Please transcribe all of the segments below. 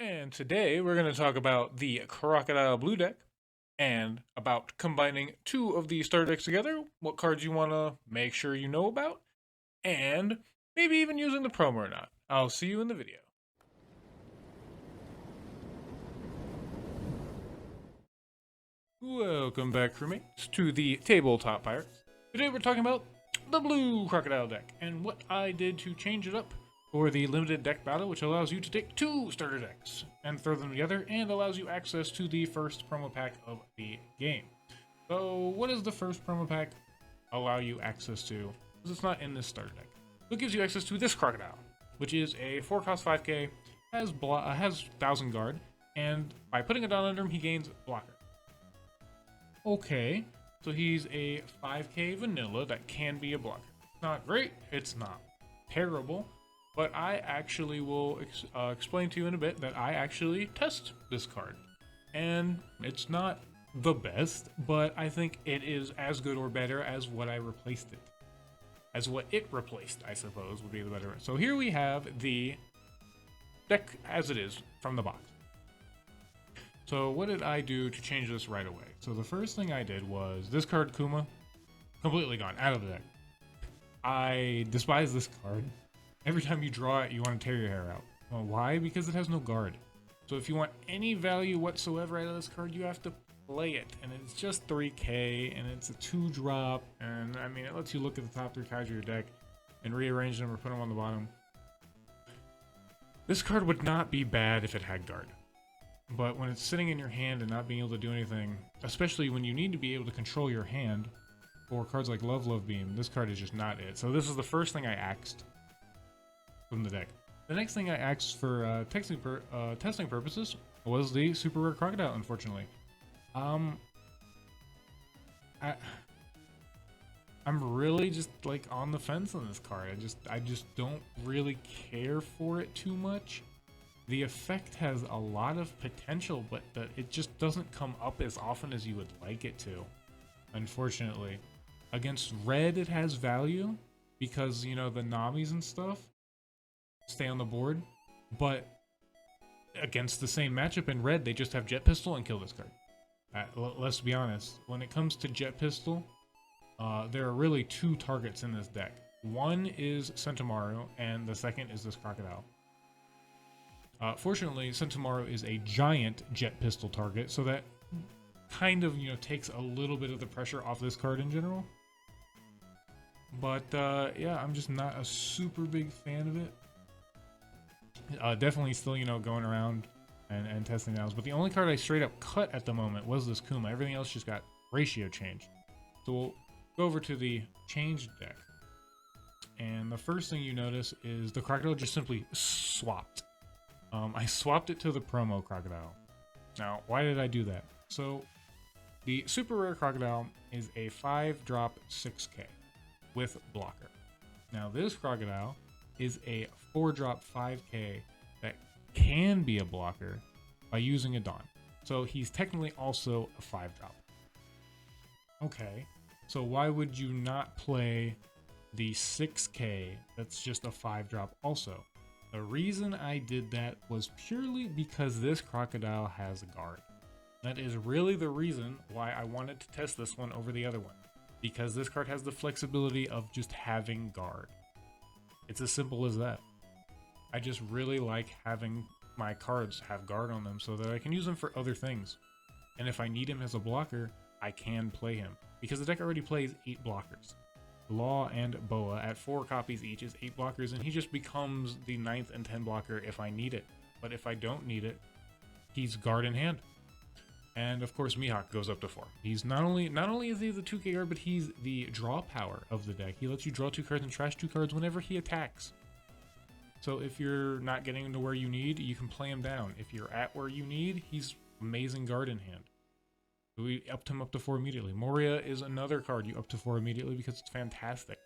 And today we're going to talk about the Crocodile Blue deck and about combining two of the starter decks together, what cards you want to make sure you know about, and maybe even using the promo or not. I'll see you in the video. Welcome back, crewmates, to the Tabletop Pirates. Today we're talking about the Blue Crocodile deck and what I did to change it up for the limited deck battle, which allows you to take two starter decks and throw them together and allows you access to the first promo pack of the game. So what does the first promo pack allow you access to? Because it's not in this starter deck. It gives you access to this Crocodile, which is a 4-cost 5k, has 1000 guard, and by putting a dot under him, he gains blocker. Okay, so he's a 5k vanilla that can be a blocker. It's not great, it's not terrible, but I actually will explain to you in a bit that I actually test this card. And it's not the best, but I think it is as good or better as what I replaced it. As what it replaced, I suppose, would be the better. So here we have the deck as it is from the box. So what did I do to change this right away? So the first thing I did was this card, Kuma, completely gone, out of the deck. I despise this card. Every time you draw it, you want to tear your hair out. Well, why? Because it has no guard. So if you want any value whatsoever out of this card, you have to play it. And it's just 3k, and it's a 2-drop, and I mean, it lets you look at the top 3 cards of your deck and rearrange them or put them on the bottom. This card would not be bad if it had guard. But when it's sitting in your hand and not being able to do anything, especially when you need to be able to control your hand, for cards like Love Beam, this card is just not it. So this is the first thing I axed from the deck. The next thing I axed for testing purposes was the super rare Crocodile, unfortunately. I'm really just like on the fence on this card. I just don't really care for it too much. The effect has a lot of potential, but it just doesn't come up as often as you would like it to, unfortunately. Against red, it has value because, you know, the Namis and stuff stay on the board, but against the same matchup in red, they just have Jet Pistol and kill this card. Let's be honest, when it comes to Jet Pistol, there are really 2 targets in this deck. One is Centauro, and the second is this Crocodile. Fortunately, Centauro is a giant Jet Pistol target, so that kind of, you know, takes a little bit of the pressure off this card in general. But yeah, I'm just not a super big fan of it. Definitely still, you know, going around and testing those. But the only card I straight up cut at the moment was this Kuma. Everything else just got ratio changed. So we'll go over to the changed deck. And the first thing you notice is the Crocodile just simply swapped. I swapped it to the promo Crocodile. Now, why did I do that? So, the super rare Crocodile is a 5-drop 6k with blocker. Now, this Crocodile is a 4-drop 5k that can be a blocker by using a Dawn. So, he's technically also a 5-drop. Okay, so why would you not play the 6k that's just a 5-drop also? The reason I did that was purely because this Crocodile has a guard. That is really the reason why I wanted to test this one over the other one. Because this card has the flexibility of just having guard. It's as simple as that. I just really like having my cards have guard on them so that I can use them for other things. And if I need him as a blocker, I can play him. Because the deck already plays 8 blockers. Law and Boa at 4 copies each is 8 blockers, and he just becomes the 9th and 10 blocker if I need it. But if I don't need it, he's guard in hand. And of course Mihawk goes up to 4. He's not only is he the 2k guard, but he's the draw power of the deck. He lets you draw 2 cards and trash 2 cards whenever he attacks. So if you're not getting to where you need, you can play him down. If you're at where you need, he's amazing guard in hand. We upped him up to 4 immediately. Moria is another card you up to 4 immediately because it's fantastic.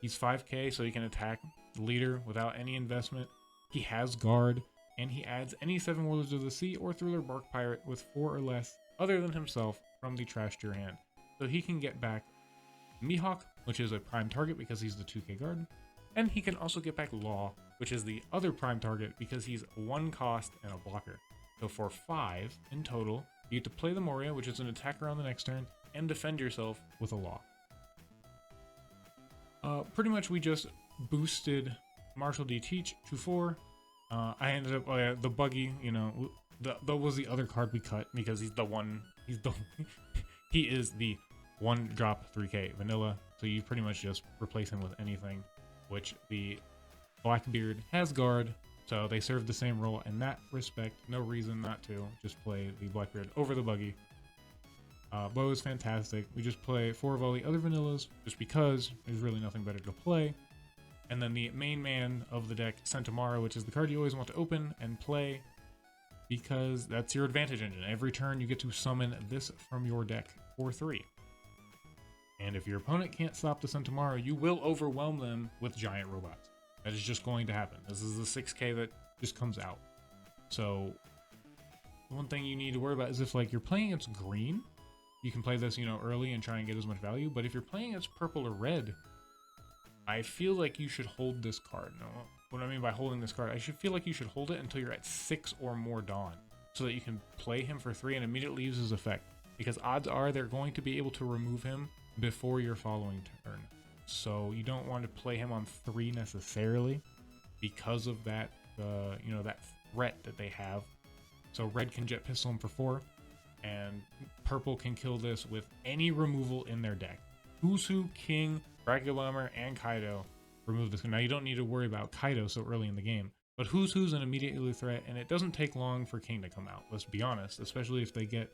He's 5k, so he can attack the leader without any investment. He has guard, and he adds any 7 Warlords of the Sea or Thriller Bark Pirate with 4 or less other than himself from the trash to your hand. So he can get back Mihawk, which is a prime target because he's the 2k guard, And he can also get back Law, which is the other prime target because he's 1 cost and a blocker. So for 5 in total, you get to play the Moria, which is an attacker on the next turn, and defend yourself with a Law. Pretty much we just boosted Marshall D. Teach to 4. I ended up, the buggy, you know, that was the other card we cut because he is the 1-drop 3k vanilla, so you pretty much just replace him with anything, which the Blackbeard has guard, so they serve the same role in that respect. No reason not to just play the Blackbeard over the buggy. Bo is fantastic. We just play 4 of all the other vanillas just because there's really nothing better to play. And then the main man of the deck, Centauro, which is the card you always want to open and play because that's your advantage engine. Every turn you get to summon this from your deck for 3. And if your opponent can't stop the Centauro, you will overwhelm them with giant robots. That is just going to happen. This is the 6k that just comes out. So one thing you need to worry about is if like you're playing against green, you can play this, you know, early and try and get as much value. But if you're playing against purple or red, I feel like you should hold this card. No, what I mean by holding this card, I should feel like you should hold it until you're at 6 or more Dawn, so that you can play him for 3 and immediately use his effect. Because odds are they're going to be able to remove him before your following turn. So you don't want to play him on 3 necessarily because of that, you know, that threat that they have. So red can jet pistol him for 4, and purple can kill this with any removal in their deck. Who's Who, King, Draco Bomber, and Kaido remove this. Now you don't need to worry about Kaido so early in the game, but Who's an immediately threat, and it doesn't take long for King to come out. Let's be honest, especially if they get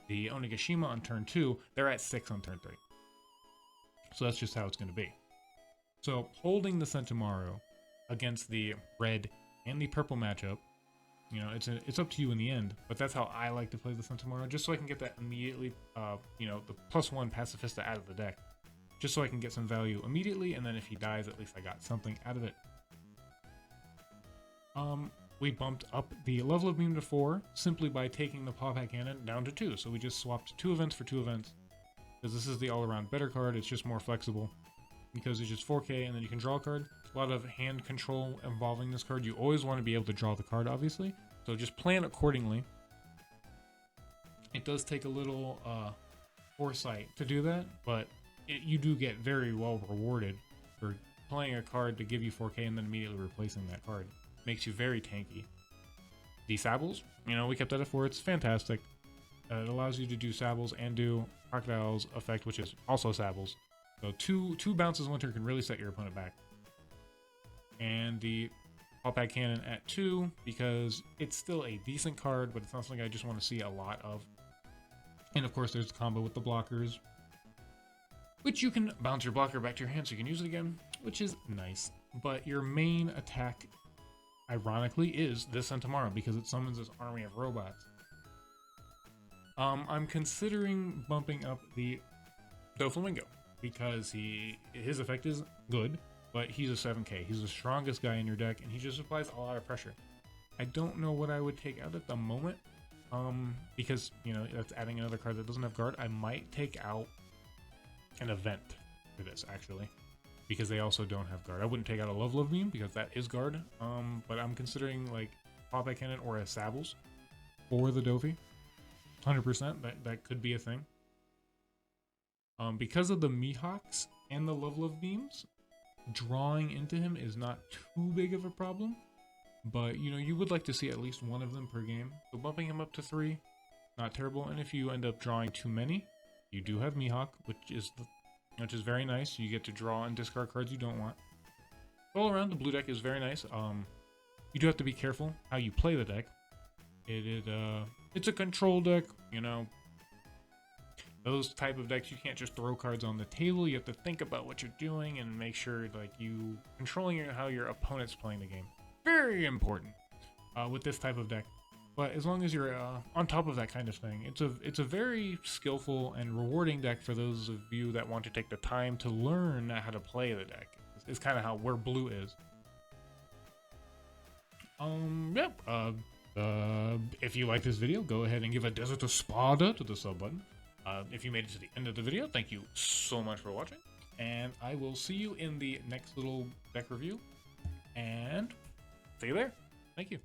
the Onigashima on turn 2, they're at 6 on turn 3. So that's just how it's going to be. So holding the Centauro against the red and the purple matchup, you know, it's up to you in the end, but that's how I like to play the Centauro, just so I can get that immediately, you know, the +1 Pacifista out of the deck, just so I can get some value immediately, and then if he dies, at least I got something out of it. We bumped up the level of beam to 4 simply by taking the Paw Pack Cannon down to 2, so we just swapped 2 events for 2 events, because this is the all-around better card. It's just more flexible, because it's just 4k, and then you can draw a card. A lot of hand control involving this card. You always want to be able to draw the card, obviously, so just plan accordingly. It does take a little foresight to do that, but you do get very well rewarded for playing a card to give you 4k and then immediately replacing that card. Makes you very tanky. The Sables, you know, we kept that at 4. It's fantastic. It allows you to do Sables and do Crocodile's effect, which is also Sables. So two bounces one turn can really set your opponent back. And the Paw Pack Cannon at 2, because it's still a decent card, but it's not something I just want to see a lot of. And of course there's the combo with the blockers, which you can bounce your blocker back to your hand so you can use it again, which is nice. But your main attack, ironically, is this Centauro because it summons this army of robots. I'm considering bumping up the Doflamingo because his effect is good, but he's a 7k. He's the strongest guy in your deck, and he just applies a lot of pressure. I don't know what I would take out at the moment, because, you know, that's adding another card that doesn't have guard. I might take out an event for this, actually, because they also don't have guard. I wouldn't take out a Love Beam because that is guard, but I'm considering like Paw Pack Cannon or a Sables for the Dofi. 100%, that could be a thing. Because of the Mihawks and the Love Beams, drawing into him is not too big of a problem, but you know, you would like to see at least one of them per game, so bumping him up to 3, not terrible. And if you end up drawing too many, you do have Mihawk, which is very nice. You get to draw and discard cards you don't want. All around, the blue deck is very nice. You do have to be careful how you play the deck. It's a control deck, you know. Those type of decks, you can't just throw cards on the table. You have to think about what you're doing and make sure like you controlling how your opponent's playing the game. Very important with this type of deck. But as long as you're on top of that kind of thing, it's a very skillful and rewarding deck for those of you that want to take the time to learn how to play the deck. It's kind of where blue is. If you like this video, go ahead and give a Desert Espada to the sub button. If you made it to the end of the video, thank you so much for watching, And I will see you in the next little deck review. And see you there. Thank you.